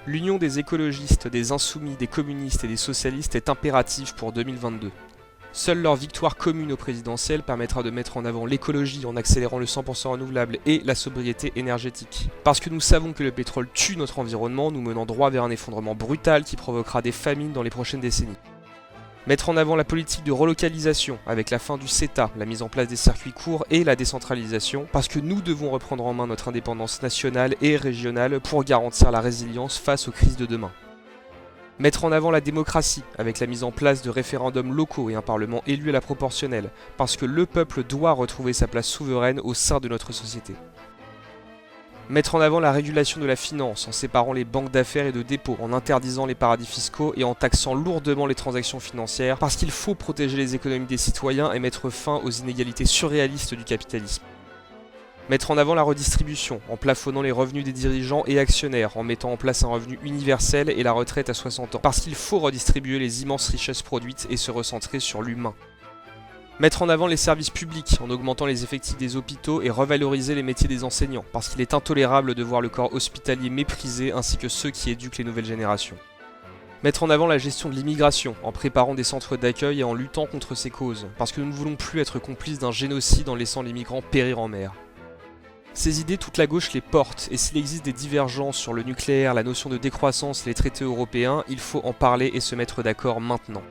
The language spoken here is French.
L'union des écologistes, des insoumis, des communistes et des socialistes est impérative pour 2022. Seule leur victoire commune au présidentiel permettra de mettre en avant l'écologie en accélérant le 100% renouvelable et la sobriété énergétique. Parce que nous savons que le pétrole tue notre environnement, nous menant droit vers un effondrement brutal qui provoquera des famines dans les prochaines décennies. Mettre en avant la politique de relocalisation avec la fin du CETA, la mise en place des circuits courts et la décentralisation, parce que nous devons reprendre en main notre indépendance nationale et régionale pour garantir la résilience face aux crises de demain. Mettre en avant la démocratie, avec la mise en place de référendums locaux et un parlement élu à la proportionnelle, parce que le peuple doit retrouver sa place souveraine au sein de notre société. Mettre en avant la régulation de la finance, en séparant les banques d'affaires et de dépôt, en interdisant les paradis fiscaux et en taxant lourdement les transactions financières, parce qu'il faut protéger les économies des citoyens et mettre fin aux inégalités surréalistes du capitalisme. Mettre en avant la redistribution, en plafonnant les revenus des dirigeants et actionnaires, en mettant en place un revenu universel et la retraite à 60 ans. Parce qu'il faut redistribuer les immenses richesses produites et se recentrer sur l'humain. Mettre en avant les services publics, en augmentant les effectifs des hôpitaux et revaloriser les métiers des enseignants, parce qu'il est intolérable de voir le corps hospitalier méprisé ainsi que ceux qui éduquent les nouvelles générations. Mettre en avant la gestion de l'immigration, en préparant des centres d'accueil et en luttant contre ces causes, parce que nous ne voulons plus être complices d'un génocide en laissant les migrants périr en mer. Ces idées, toute la gauche les porte, et s'il existe des divergences sur le nucléaire, la notion de décroissance et les traités européens, il faut en parler et se mettre d'accord maintenant.